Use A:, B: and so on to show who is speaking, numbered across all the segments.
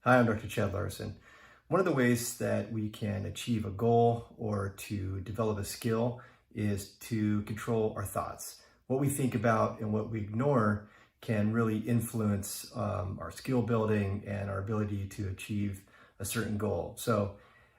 A: Hi, I'm Dr. Chad Larson. One of the ways that we can achieve a goal or to develop a skill is to control our thoughts. What we think about and what we ignore can really influence our skill building and our ability to achieve a certain goal. So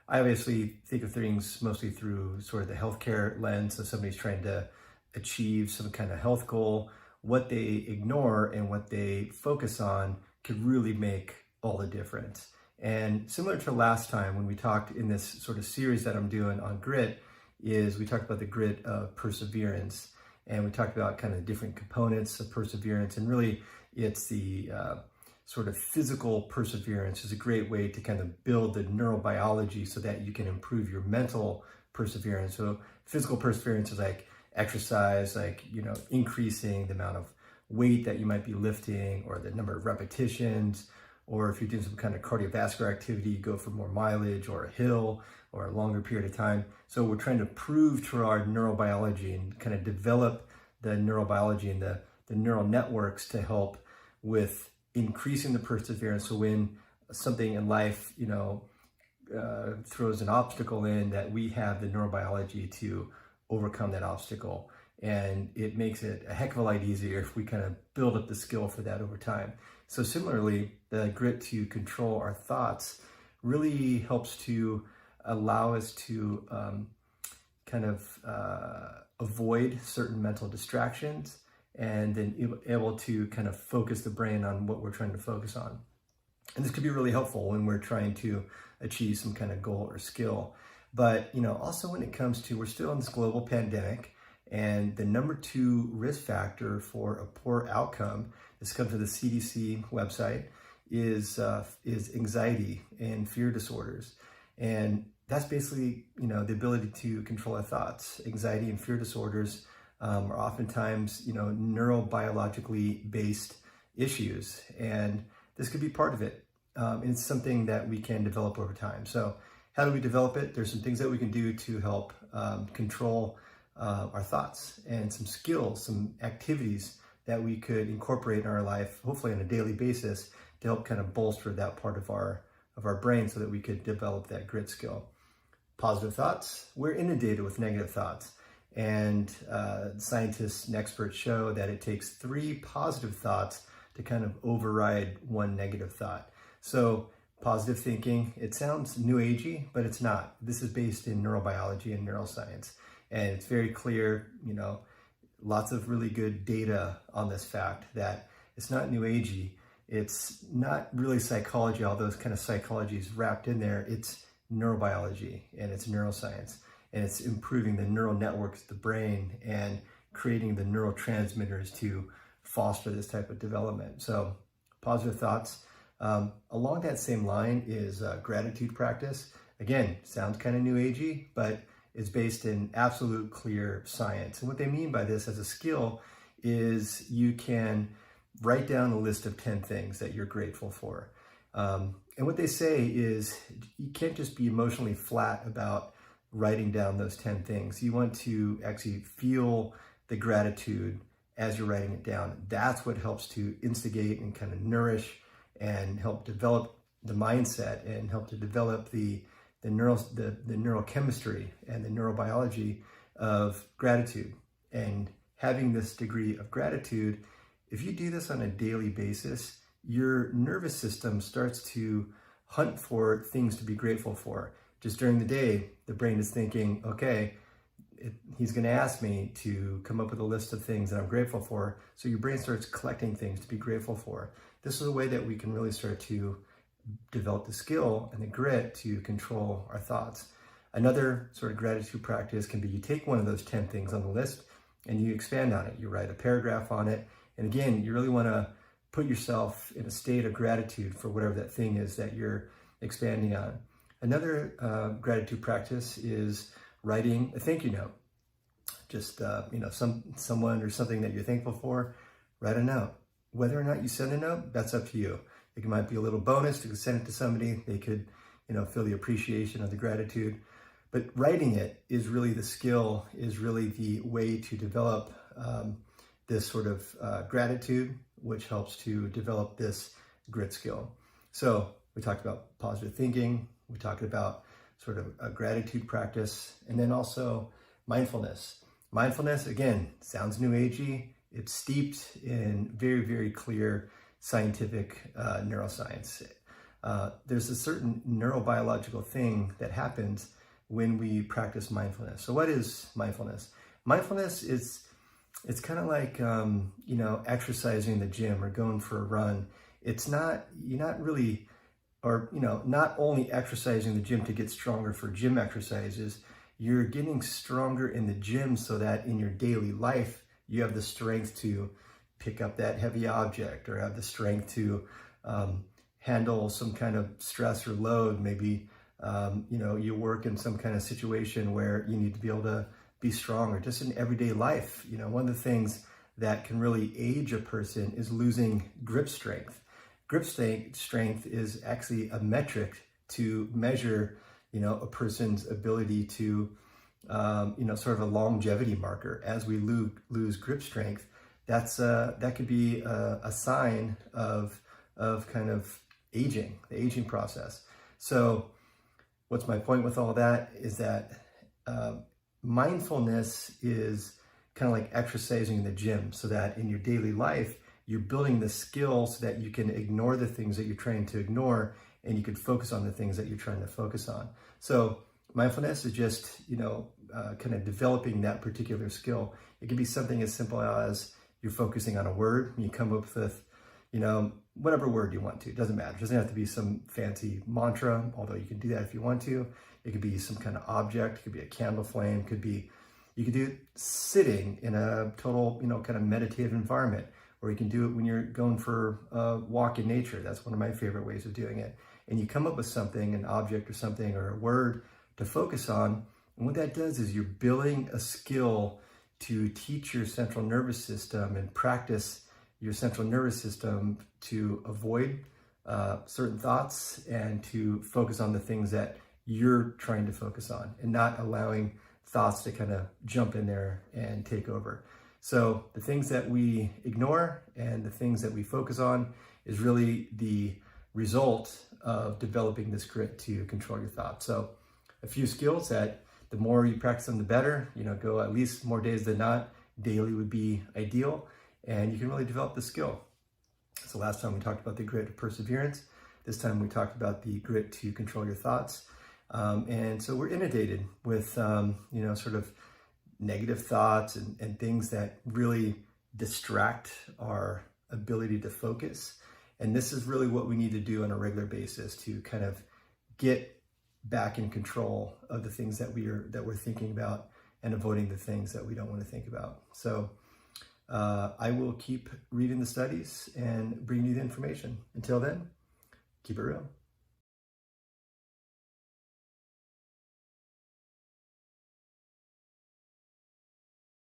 A: I obviously think of things mostly through sort of the healthcare lens. So somebody's trying to achieve some kind of health goal. What they ignore and what they focus on could really make all the difference. And similar to last time when we talked in this sort of series that I'm doing on grit, is we talked about the grit of perseverance, and we talked about kind of different components of perseverance, and really it's the sort of physical perseverance is a great way to kind of build the neurobiology so that you can improve your mental perseverance. So physical perseverance is like exercise, like, increasing the amount of weight that you might be lifting or the number of repetitions, or if you're doing some kind of cardiovascular activity, you go for more mileage or a hill or a longer period of time. So we're trying to prove to our neurobiology and kind of develop the neurobiology and the neural networks to help with increasing the perseverance. So when something in life, throws an obstacle in, that we have the neurobiology to overcome that obstacle. And it makes it a heck of a lot easier if we kind of build up the skill for that over time. So similarly, the grit to control our thoughts really helps to allow us to avoid certain mental distractions, and then able to kind of focus the brain on what we're trying to focus on. And this could be really helpful when we're trying to achieve some kind of goal or skill. But, also when it comes to, we're still in this global pandemic, and the number 2 risk factor for a poor outcome, this comes to the CDC website, is anxiety and fear disorders. And that's basically, the ability to control our thoughts. Anxiety and fear disorders are oftentimes, neurobiologically based issues. And this could be part of it. It's something that we can develop over time. So how do we develop it? There's some things that we can do to help control our thoughts, and some skills, some activities that we could incorporate in our life, hopefully on a daily basis, to help kind of bolster that part of our brain so that we could develop that grit skill. Positive thoughts. We're inundated with negative thoughts, and scientists and experts show that it takes 3 positive thoughts to kind of override 1 negative thought. So positive thinking, it sounds new agey, but it's not. This is based in neurobiology and neuroscience. And it's very clear, lots of really good data on this fact that it's not new agey. It's not really psychology, although kind of psychology is wrapped in there. It's neurobiology and it's neuroscience. And it's improving the neural networks of the brain and creating the neurotransmitters to foster this type of development. So positive thoughts. Along that same line is gratitude practice. Again, sounds kind of new agey, but it's based in absolute clear science. And what they mean by this as a skill is you can write down a list of 10 things that you're grateful for. And what they say is you can't just be emotionally flat about writing down those 10 things. You want to actually feel the gratitude as you're writing it down. That's what helps to instigate and kind of nourish and help develop the mindset and help to develop the neurochemistry and the neurobiology of gratitude. And having this degree of gratitude, if you do this on a daily basis, your nervous system starts to hunt for things to be grateful for. Just during the day, the brain is thinking, okay, he's going to ask me to come up with a list of things that I'm grateful for. So your brain starts collecting things to be grateful for. This is a way that we can really start to develop the skill and the grit to control our thoughts. Another sort of gratitude practice can be you take one of those 10 things on the list and you expand on it. You write a paragraph on it. And again, you really want to put yourself in a state of gratitude for whatever that thing is that you're expanding on. Another gratitude practice is writing a thank you note. Just, someone or something that you're thankful for, write a note. Whether or not you send a note, that's up to you. It might be a little bonus to send it to somebody. They could, feel the appreciation of the gratitude. But writing it is really the skill, is really the way to develop this sort of gratitude, which helps to develop this grit skill. So We talked about positive thinking. We talked about sort of a gratitude practice, and then also mindfulness. Mindfulness, again, sounds new agey. It's steeped in very, very clear scientific neuroscience. There's a certain neurobiological thing that happens when we practice mindfulness. So what is mindfulness? Mindfulness is, it's kind of like, exercising in the gym or going for a run. It's not, you're not really, or, not only exercising in the gym to get stronger for gym exercises, you're getting stronger in the gym so that in your daily life, you have the strength to pick up that heavy object or have the strength to handle some kind of stress or load. Maybe, you work in some kind of situation where you need to be able to be strong, or just in everyday life. One of the things that can really age a person is losing grip strength. Grip strength is actually a metric to measure, a person's ability to, sort of a longevity marker. As we lose grip strength, that could be a sign of kind of aging, the aging process. So what's my point with all that is that mindfulness is kind of like exercising in the gym, so that in your daily life, you're building the skill so that you can ignore the things that you're trying to ignore, and you can focus on the things that you're trying to focus on. So mindfulness is just, kind of developing that particular skill. It can be something as simple as you're focusing on a word, and you come up with, whatever word you want to. It doesn't matter. It doesn't have to be some fancy mantra, although you can do that if you want to. It could be some kind of object. It could be a candle flame. It could be, you could do it sitting in a total, kind of meditative environment, or you can do it when you're going for a walk in nature. That's one of my favorite ways of doing it. And you come up with something, an object or something, or a word to focus on. And what that does is you're building a skill to teach your central nervous system and practice your central nervous system to avoid certain thoughts and to focus on the things that you're trying to focus on, and not allowing thoughts to kind of jump in there and take over. So the things that we ignore and the things that we focus on is really the result of developing this grit to control your thoughts. So a few skills that the more you practice them, the better. Go at least more days than not. Daily would be ideal, and you can really develop the skill. So last time we talked about the grit of perseverance. This time we talked about the grit to control your thoughts. And so we're inundated with, sort of negative thoughts and things that really distract our ability to focus. And this is really what we need to do on a regular basis to kind of get back in control of the things that we're thinking about, and avoiding the things that we don't want to think about. So I will keep reading the studies and bring you the information. Until then, keep it real.